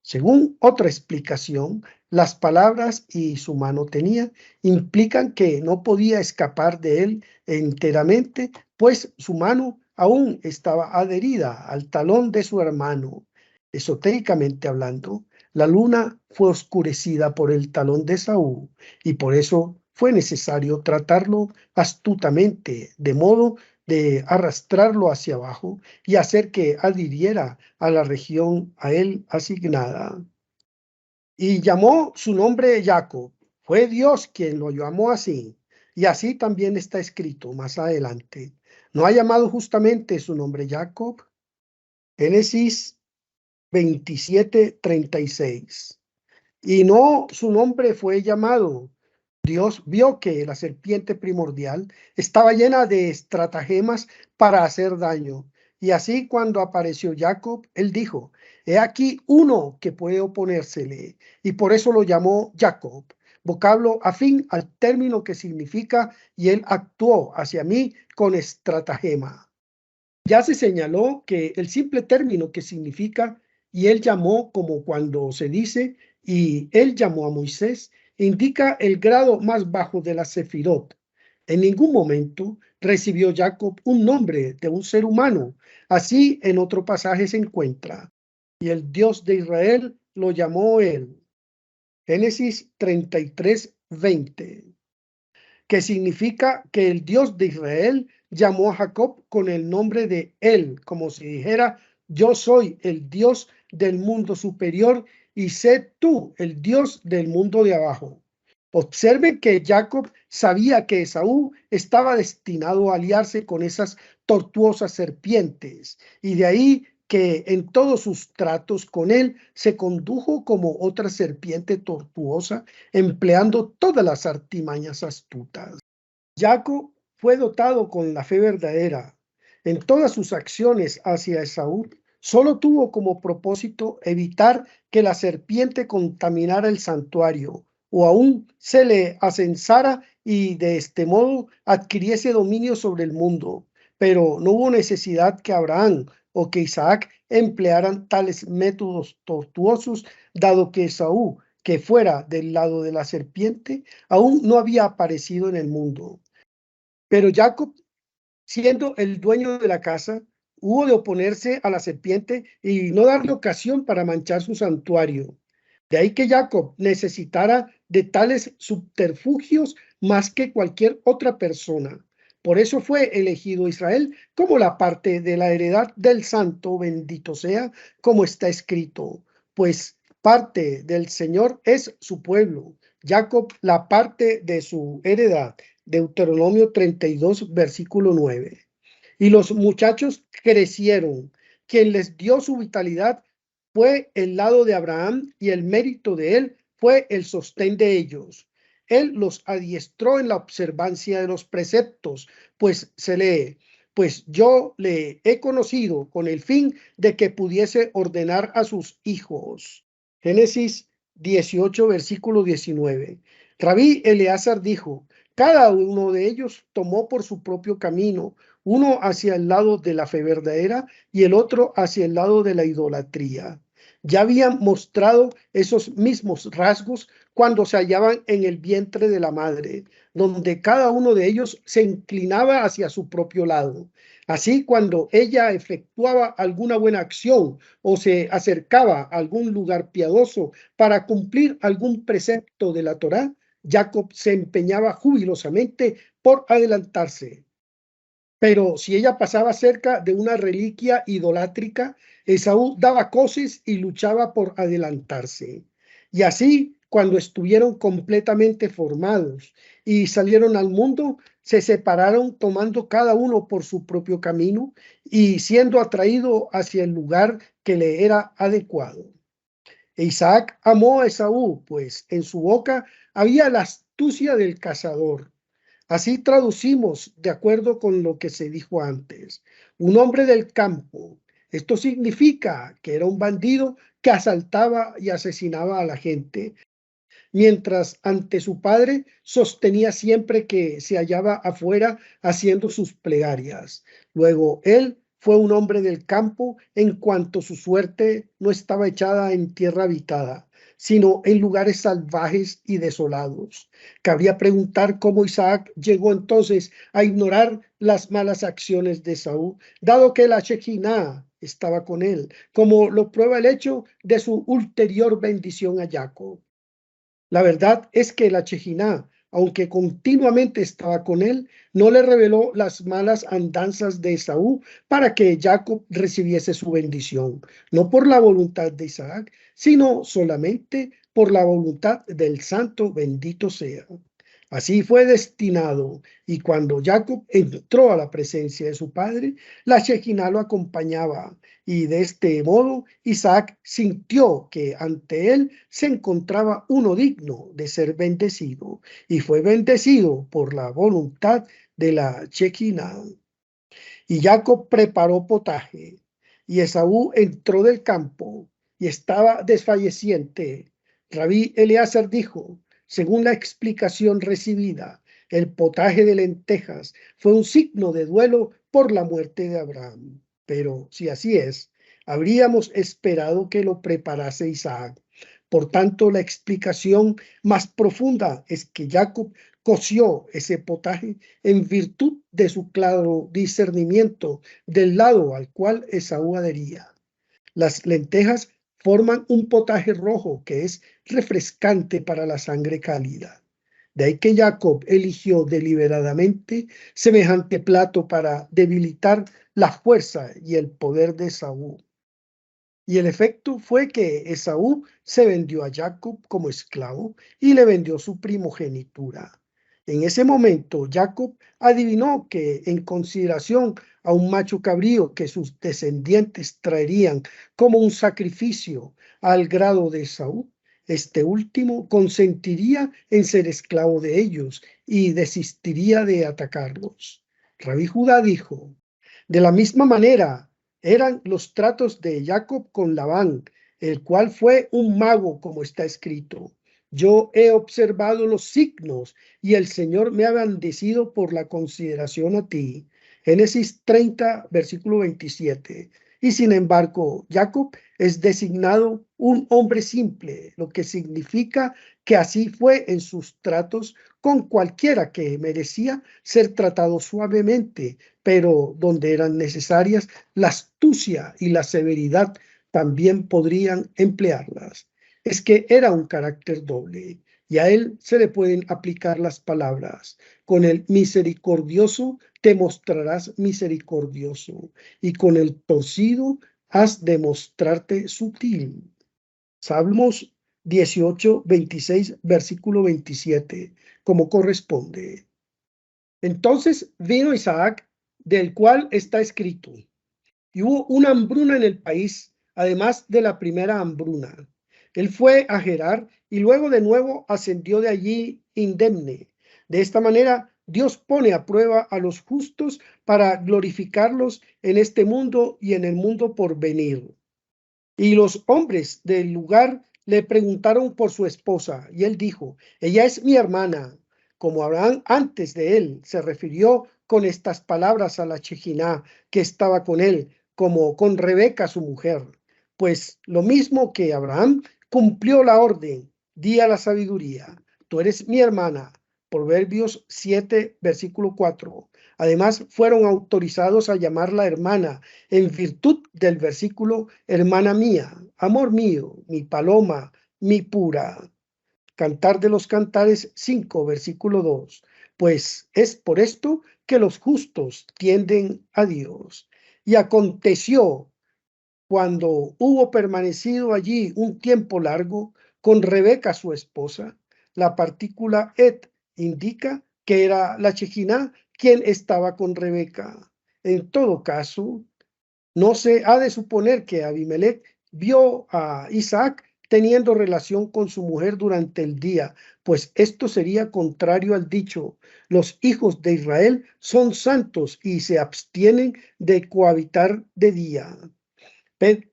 Según otra explicación, las palabras "y su mano tenía" implican que no podía escapar de él enteramente, pues su mano aún estaba adherida al talón de su hermano. Esotéricamente hablando, la luna fue oscurecida por el talón de Saúl y por eso fue necesario tratarlo astutamente, de modo de arrastrarlo hacia abajo y hacer que adhiriera a la región a él asignada. Y llamó su nombre Jacob. Fue Dios quien lo llamó así. Y así también está escrito más adelante. ¿No ha llamado justamente su nombre Jacob? Génesis 27:36. Y no, su nombre fue llamado. Dios vio que la serpiente primordial estaba llena de estratagemas para hacer daño. Y así cuando apareció Jacob, él dijo: he aquí uno que puede oponérsele. Y por eso lo llamó Jacob, vocablo afín al término que significa y él actuó hacia mí con estratagema. Ya se señaló que el simple término que significa y él llamó, como cuando se dice y él llamó a Moisés, indica el grado más bajo de la Sefirot. En ningún momento recibió Jacob un nombre de un ser humano. Así en otro pasaje se encuentra: y el Dios de Israel lo llamó él. Génesis 33:20, que significa que el Dios de Israel llamó a Jacob con el nombre de él, como si dijera: yo soy el Dios del mundo superior y sé tú el Dios del mundo de abajo. Observen que Jacob sabía que Esaú estaba destinado a aliarse con esas tortuosas serpientes, y de ahí que en todos sus tratos con él se condujo como otra serpiente tortuosa, empleando todas las artimañas astutas. Jacob fue dotado con la fe verdadera. En todas sus acciones hacia Esaú, solo tuvo como propósito evitar que la serpiente contaminara el santuario o aún se le ascensara y de este modo adquiriese dominio sobre el mundo. Pero no hubo necesidad que Abraham o que Isaac emplearan tales métodos tortuosos, dado que Esaú, que fuera del lado de la serpiente, aún no había aparecido en el mundo. Pero Jacob, siendo el dueño de la casa, hubo de oponerse a la serpiente y no darle ocasión para manchar su santuario. De ahí que Jacob necesitara de tales subterfugios más que cualquier otra persona. Por eso fue elegido Israel como la parte de la heredad del santo, bendito sea, como está escrito, pues parte del Señor es su pueblo, Jacob la parte de su heredad. Deuteronomio 32, versículo 9. Y los muchachos crecieron. Quien les dio su vitalidad fue el lado de Abraham y el mérito de él fue el sostén de ellos. Él los adiestró en la observancia de los preceptos, pues se lee, pues yo le he conocido con el fin de que pudiese ordenar a sus hijos. Génesis 18, versículo 19. Rabí Eleazar dijo, cada uno de ellos tomó por su propio camino, uno hacia el lado de la fe verdadera y el otro hacia el lado de la idolatría. Ya habían mostrado esos mismos rasgos cuando se hallaban en el vientre de la madre, donde cada uno de ellos se inclinaba hacia su propio lado. Así, cuando ella efectuaba alguna buena acción o se acercaba a algún lugar piadoso para cumplir algún precepto de la Torá, Jacob se empeñaba jubilosamente por adelantarse. Pero si ella pasaba cerca de una reliquia idolátrica, Esaú daba coces y luchaba por adelantarse. Y así, cuando estuvieron completamente formados y salieron al mundo, se separaron tomando cada uno por su propio camino y siendo atraído hacia el lugar que le era adecuado. Isaac amó a Esaú, pues en su boca había la astucia del cazador. Así traducimos de acuerdo con lo que se dijo antes. Un hombre del campo. Esto significa que era un bandido que asaltaba y asesinaba a la gente, mientras ante su padre sostenía siempre que se hallaba afuera haciendo sus plegarias. Luego él fue un hombre del campo en cuanto su suerte no estaba echada en tierra habitada, sino en lugares salvajes y desolados. Cabría preguntar cómo Isaac llegó entonces a ignorar las malas acciones de Saúl, dado que la Shekinah estaba con él, como lo prueba el hecho de su ulterior bendición a Jacob. La verdad es que la Shekinah, aunque continuamente estaba con él, no le reveló las malas andanzas de Esaú para que Jacob recibiese su bendición, no por la voluntad de Isaac, sino solamente por la voluntad del Santo, bendito sea. Así fue destinado, y cuando Jacob entró a la presencia de su padre, la Shekinah lo acompañaba, y de este modo Isaac sintió que ante él se encontraba uno digno de ser bendecido, y fue bendecido por la voluntad de la Shekinah. Y Jacob preparó potaje, y Esaú entró del campo, y estaba desfalleciente. Rabí Eleazar dijo, según la explicación recibida, el potaje de lentejas fue un signo de duelo por la muerte de Abraham. Pero si así es, habríamos esperado que lo preparase Isaac. Por tanto, la explicación más profunda es que Jacob coció ese potaje en virtud de su claro discernimiento del lado al cual Esaú adhería. Las lentejas forman un potaje rojo que es refrescante para la sangre cálida. De ahí que Jacob eligió deliberadamente semejante plato para debilitar la fuerza y el poder de Esaú. Y el efecto fue que Esaú se vendió a Jacob como esclavo y le vendió su primogenitura. En ese momento, Jacob adivinó que en consideración a un macho cabrío que sus descendientes traerían como un sacrificio al grado de Esaú, este último consentiría en ser esclavo de ellos y desistiría de atacarlos. Rabí Judá dijo: de la misma manera eran los tratos de Jacob con Labán, el cual fue un mago, como está escrito. Yo he observado los signos y el Señor me ha bendecido por la consideración a ti. Génesis 30, versículo 27. Y sin embargo, Jacob es designado un hombre simple, lo que significa que así fue en sus tratos con cualquiera que merecía ser tratado suavemente, pero donde eran necesarias la astucia y la severidad también podrían emplearlas. Es que era un carácter doble y a él se le pueden aplicar las palabras: con el misericordioso te mostrarás misericordioso y con el torcido has de mostrarte sutil. Salmos 18, 26, versículo 27, como corresponde. Entonces vino Isaac, del cual está escrito: y hubo una hambruna en el país, además de la primera hambruna. Él fue a Gerar y luego de nuevo ascendió de allí indemne. De esta manera, Dios pone a prueba a los justos para glorificarlos en este mundo y en el mundo por venir. Y los hombres del lugar le preguntaron por su esposa, y él dijo: ella es mi hermana. Como Abraham antes de él se refirió con estas palabras a la Chejiná que estaba con él, como con Rebeca su mujer. Pues lo mismo que Abraham cumplió la orden, di a la sabiduría: tú eres mi hermana. Proverbios 7, versículo 4. Además, fueron autorizados a llamarla hermana en virtud del versículo: hermana mía, amor mío, mi paloma, mi pura. Cantar de los Cantares 5, versículo 2. Pues es por esto que los justos tienden a Dios. Y aconteció, cuando hubo permanecido allí un tiempo largo con Rebeca su esposa, la partícula et indica que era la Chejiná quien estaba con Rebeca. En todo caso, no se ha de suponer que Abimelech vio a Isaac teniendo relación con su mujer durante el día, pues esto sería contrario al dicho: los hijos de Israel son santos y se abstienen de cohabitar de día.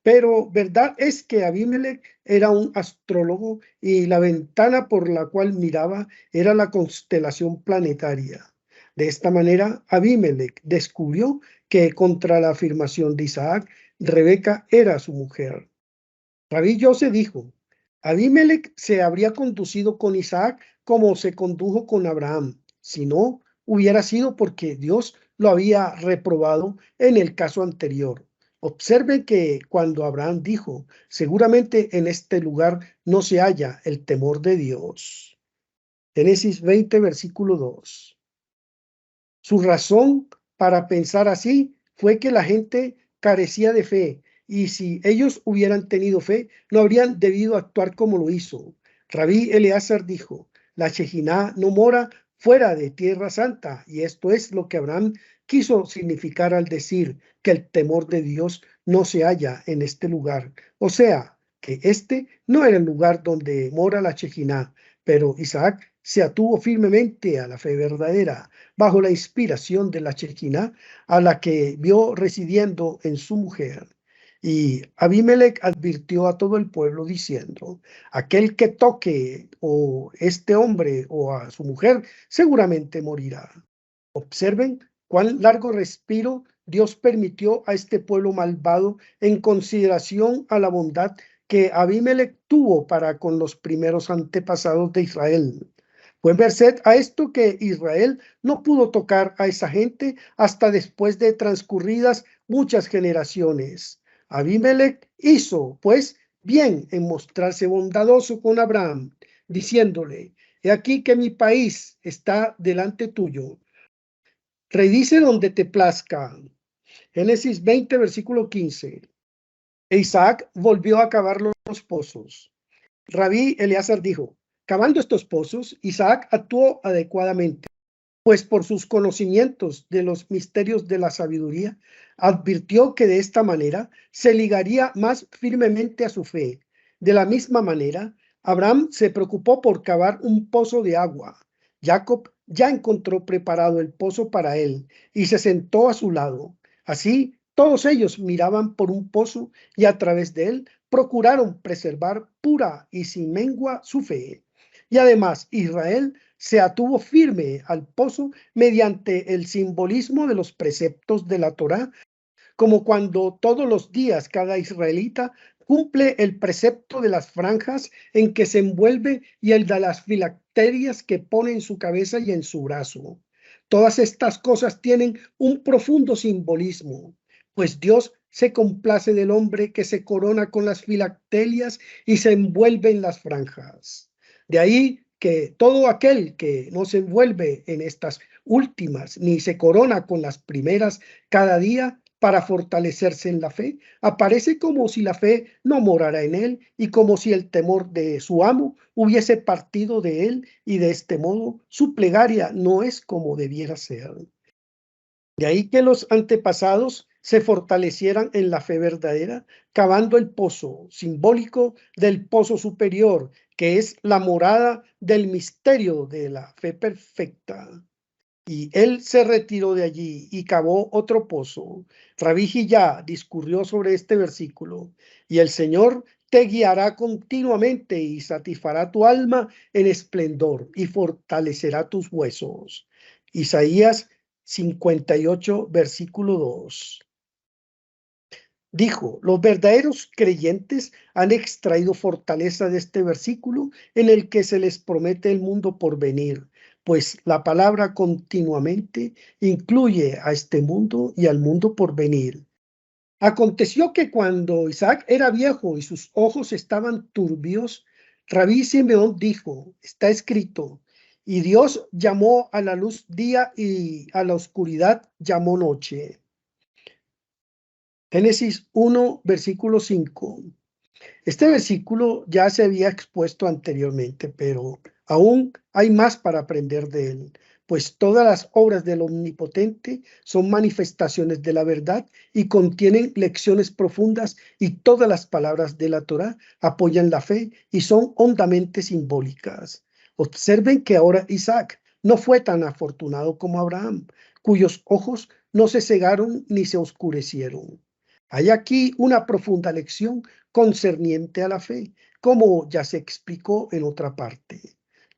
Pero verdad es que Abimelech era un astrólogo y la ventana por la cual miraba era la constelación planetaria. De esta manera, Abimelech descubrió que, contra la afirmación de Isaac, Rebeca era su mujer. Rabí Yose dijo: Abimelech se habría conducido con Isaac como se condujo con Abraham, si no hubiera sido porque Dios lo había reprobado en el caso anterior. Observen que cuando Abraham dijo: seguramente en este lugar no se halla el temor de Dios. Génesis 20, versículo 2. Su razón para pensar así fue que la gente carecía de fe, y si ellos hubieran tenido fe, no habrían debido actuar como lo hizo. Rabí Eleazar dijo: la Chejiná no mora fuera de Tierra Santa, y esto es lo que Abraham quiso significar al decir que el temor de Dios no se halla en este lugar. O sea, que este no era el lugar donde mora la Chejiná, pero Isaac se atuvo firmemente a la fe verdadera, bajo la inspiración de la Chequina, a la que vio residiendo en su mujer. Y Abimelech advirtió a todo el pueblo diciendo: aquel que toque o este hombre o a su mujer seguramente morirá. Observen cuán largo respiro Dios permitió a este pueblo malvado en consideración a la bondad que Abimelech tuvo para con los primeros antepasados de Israel. Fue merced a esto que Israel no pudo tocar a esa gente hasta después de transcurridas muchas generaciones. Abimelech hizo, pues, bien en mostrarse bondadoso con Abraham, diciéndole: he aquí que mi país está delante tuyo. Redice donde te plazca. Génesis 20, versículo 15. E Isaac volvió a cavar los pozos. Rabí Eleazar dijo: cavando estos pozos, Isaac actuó adecuadamente, pues por sus conocimientos de los misterios de la sabiduría, advirtió que de esta manera se ligaría más firmemente a su fe. De la misma manera, Abraham se preocupó por cavar un pozo de agua. Jacob ya encontró preparado el pozo para él y se sentó a su lado. Así, todos ellos miraban por un pozo y a través de él procuraron preservar pura y sin mengua su fe. Y además, Israel se atuvo firme al pozo mediante el simbolismo de los preceptos de la Torá, como cuando todos los días cada israelita cumple el precepto de las franjas en que se envuelve y el de las filacterias que pone en su cabeza y en su brazo. Todas estas cosas tienen un profundo simbolismo, pues Dios se complace del hombre que se corona con las filacterias y se envuelve en las franjas. De ahí que todo aquel que no se envuelve en estas últimas ni se corona con las primeras cada día para fortalecerse en la fe, aparece como si la fe no morara en él y como si el temor de su amo hubiese partido de él, y de este modo su plegaria no es como debiera ser. De ahí que los antepasados se fortalecieran en la fe verdadera, cavando el pozo simbólico del pozo superior, que es la morada del misterio de la fe perfecta. Y él se retiró de allí y cavó otro pozo. Rabí Hillá discurrió sobre este versículo: y el Señor te guiará continuamente y satisfará tu alma en esplendor y fortalecerá tus huesos. Isaías 58, versículo 2. Dijo: los verdaderos creyentes han extraído fortaleza de este versículo en el que se les promete el mundo por venir, pues la palabra continuamente incluye a este mundo y al mundo por venir. Aconteció que cuando Isaac era viejo y sus ojos estaban turbios, Rabí Simeón dijo: está escrito, y Dios llamó a la luz día y a la oscuridad llamó noche. Génesis 1, versículo 5. Este versículo ya se había expuesto anteriormente, pero aún hay más para aprender de él, pues todas las obras del Omnipotente son manifestaciones de la verdad y contienen lecciones profundas, y todas las palabras de la Torá apoyan la fe y son hondamente simbólicas. Observen que ahora Isaac no fue tan afortunado como Abraham, cuyos ojos no se cegaron ni se oscurecieron. Hay aquí una profunda lección concerniente a la fe, como ya se explicó en otra parte.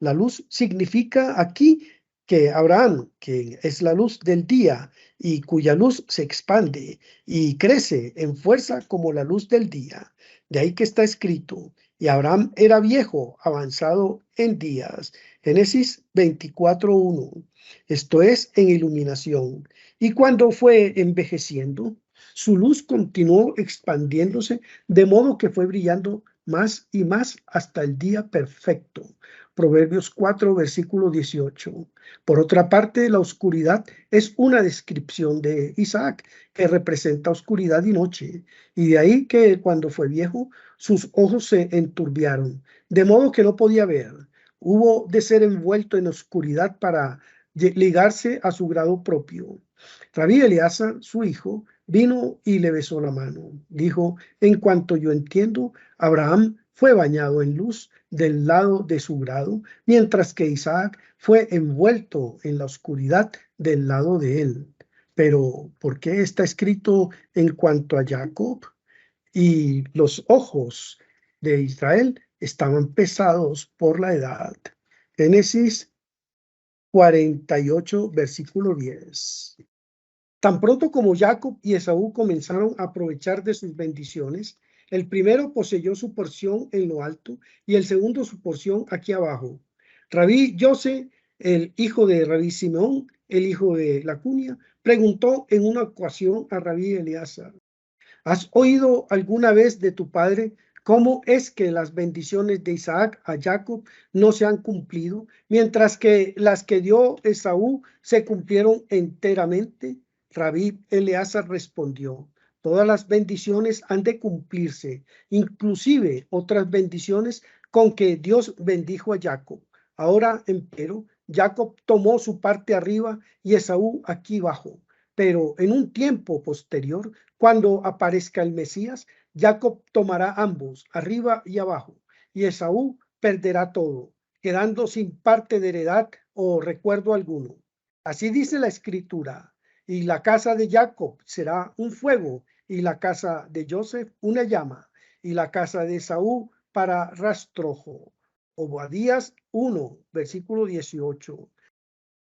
La luz significa aquí que Abraham, que es la luz del día y cuya luz se expande y crece en fuerza como la luz del día. De ahí que está escrito: y Abraham era viejo, avanzado en días. Génesis 24:1. Esto es, en iluminación. Y cuando fue envejeciendo, su luz continuó expandiéndose, de modo que fue brillando más y más hasta el día perfecto. Proverbios 4, versículo 18. Por otra parte, la oscuridad es una descripción de Isaac, que representa oscuridad y noche. Y de ahí que cuando fue viejo, sus ojos se enturbiaron, de modo que no podía ver. Hubo de ser envuelto en oscuridad para ligarse a su grado propio. Rabí Eleazar, su hijo, vino y le besó la mano. Dijo: en cuanto yo entiendo, Abraham fue bañado en luz del lado de su grado, mientras que Isaac fue envuelto en la oscuridad del lado de él. Pero, ¿por qué está escrito en cuanto a Jacob? Y los ojos de Israel estaban pesados por la edad. Génesis 48, versículo 10. Tan pronto como Jacob y Esaú comenzaron a aprovechar de sus bendiciones, el primero poseyó su porción en lo alto y el segundo su porción aquí abajo. Rabí José, el hijo de Rabí Simeón, el hijo de Lacunia, preguntó en una ocasión a Rabí Eleazar: ¿has oído alguna vez de tu padre cómo es que las bendiciones de Isaac a Jacob no se han cumplido, mientras que las que dio Esaú se cumplieron enteramente? Rabí Eleazar respondió: Todas las bendiciones han de cumplirse, inclusive otras bendiciones con que Dios bendijo a Jacob. Ahora, empero, Jacob tomó su parte arriba y Esaú aquí abajo. Pero en un tiempo posterior, cuando aparezca el Mesías, Jacob tomará ambos, arriba y abajo, y Esaú perderá todo, quedando sin parte de heredad o recuerdo alguno. Así dice la Escritura, y la casa de Jacob será un fuego, y la casa de Joseph una llama, y la casa de Esaú para rastrojo. Obadías 1, versículo 18.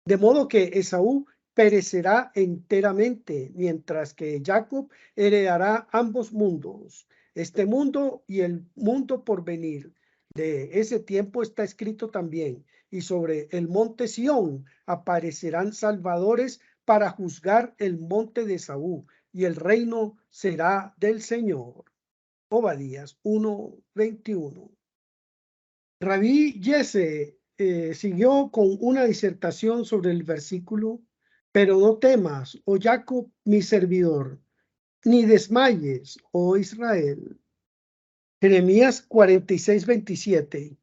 De modo que Esaú perecerá enteramente, mientras que Jacob heredará ambos mundos, este mundo y el mundo por venir. De ese tiempo está escrito también, y sobre el monte Sión aparecerán salvadores para juzgar el monte de Esaú, y el reino será del Señor. Obadías 1:21. Rabí Yese siguió con una disertación sobre el versículo, pero no temas, oh Jacob, mi servidor, ni desmayes, oh Israel. Jeremías 46:27.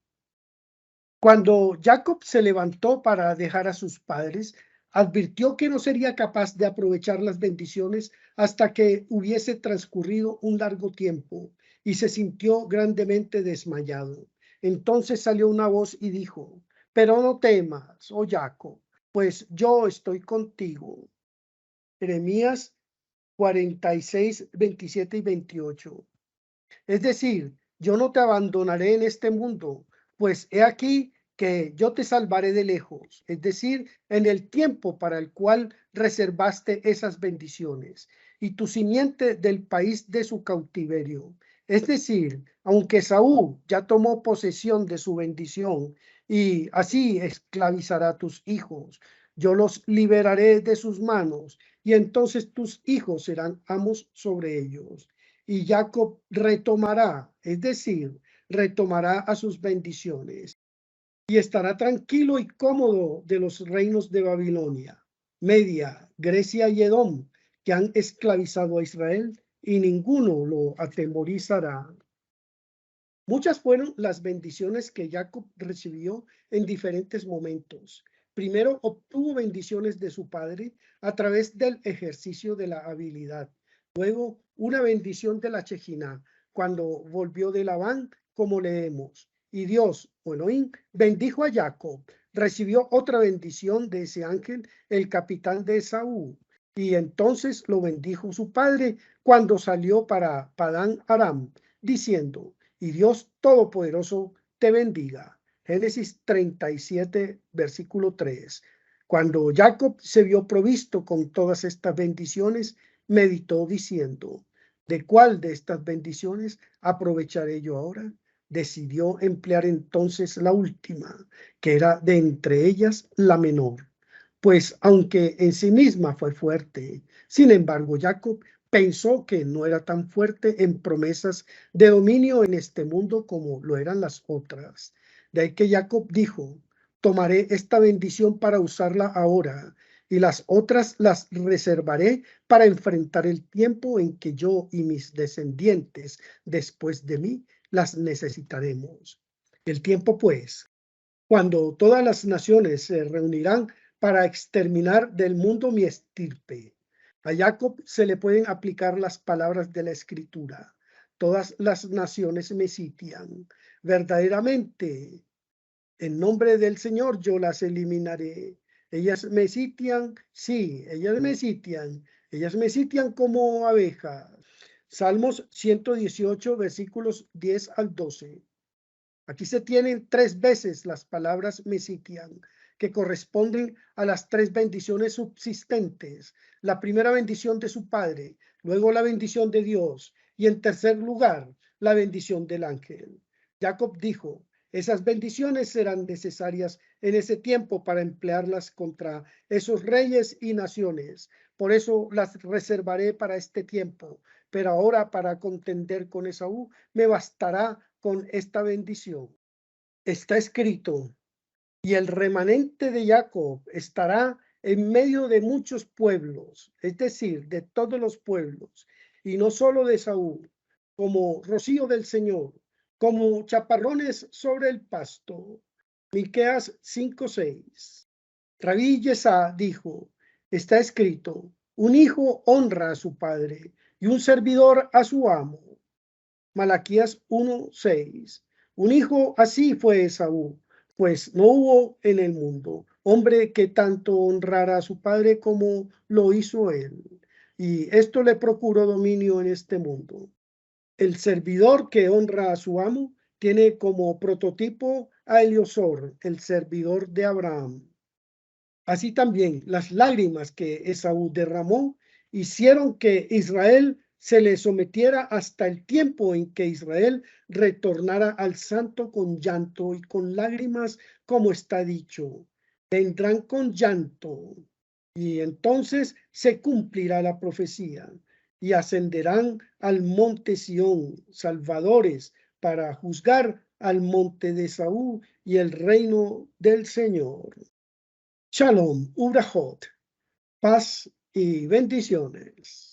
Cuando Jacob se levantó para dejar a sus padres, advirtió que no sería capaz de aprovechar las bendiciones hasta que hubiese transcurrido un largo tiempo y se sintió grandemente desmayado. Entonces salió una voz y dijo: pero no temas, oh Jacob, pues yo estoy contigo. Jeremías 46:27 y 28. Es decir, yo no te abandonaré en este mundo, pues he aquí que yo te salvaré de lejos, es decir, en el tiempo para el cual reservaste esas bendiciones, y tu simiente del país de su cautiverio. Es decir, aunque Saúl ya tomó posesión de su bendición y así esclavizará a tus hijos, yo los liberaré de sus manos, y entonces tus hijos serán amos sobre ellos. Y Jacob retomará, es decir, retomará a sus bendiciones y estará tranquilo y cómodo de los reinos de Babilonia, Media, Grecia y Edom, que han esclavizado a Israel, y ninguno lo atemorizará. Muchas fueron las bendiciones que Jacob recibió en diferentes momentos. Primero obtuvo bendiciones de su padre a través del ejercicio de la habilidad. Luego una bendición de la Chejiná cuando volvió de Labán, como leemos. Y Dios, o Elohim, bendijo a Jacob. Recibió otra bendición de ese ángel, el capitán de Esaú. Y entonces lo bendijo su padre cuando salió para Padán Aram, diciendo: y Dios Todopoderoso te bendiga. Génesis 37, versículo 3. Cuando Jacob se vio provisto con todas estas bendiciones, meditó diciendo: ¿de cuál de estas bendiciones aprovecharé yo ahora? Decidió emplear entonces la última, que era de entre ellas la menor, pues aunque en sí misma fue fuerte, sin embargo Jacob pensó que no era tan fuerte en promesas de dominio en este mundo como lo eran las otras. De ahí que Jacob dijo: tomaré esta bendición para usarla ahora, y las otras las reservaré para enfrentar el tiempo en que yo y mis descendientes después de mí las necesitaremos. El tiempo, pues, cuando todas las naciones se reunirán para exterminar del mundo mi estirpe. A Jacob se le pueden aplicar las palabras de la Escritura: todas las naciones me sitian. Verdaderamente, en nombre del Señor yo las eliminaré. Ellas me sitian, sí, ellas me sitian como abejas. Salmos 118, versículos 10 al 12. Aquí se tienen 3 veces las palabras me sitian, que corresponden a las 3 bendiciones subsistentes. La primera bendición de su padre, luego la bendición de Dios y en tercer lugar la bendición del ángel. Jacob dijo: esas bendiciones serán necesarias en ese tiempo para emplearlas contra esos reyes y naciones. Por eso las reservaré para este tiempo. Pero ahora, para contender con Esaú, me bastará con esta bendición. Está escrito: y el remanente de Jacob estará en medio de muchos pueblos, es decir, de todos los pueblos, y no solo de Esaú, como rocío del Señor, como chaparrones sobre el pasto. Miqueas 5:6. Rabí Yesá dijo, está escrito, un hijo honra a su padre y un servidor a su amo. Malaquías 1:6. Un hijo así fue Esaú, pues no hubo en el mundo hombre que tanto honrara a su padre como lo hizo él. Y esto le procuró dominio en este mundo. El servidor que honra a su amo tiene como prototipo a Eliosor, el servidor de Abraham. Así también las lágrimas que Esaú derramó hicieron que Israel se le sometiera hasta el tiempo en que Israel retornara al santo con llanto y con lágrimas, como está dicho. Vendrán con llanto y entonces se cumplirá la profecía y ascenderán al monte Sión, salvadores, para juzgar al monte de Esaú y el reino del Señor. Shalom, Ubrahot, paz y bendiciones.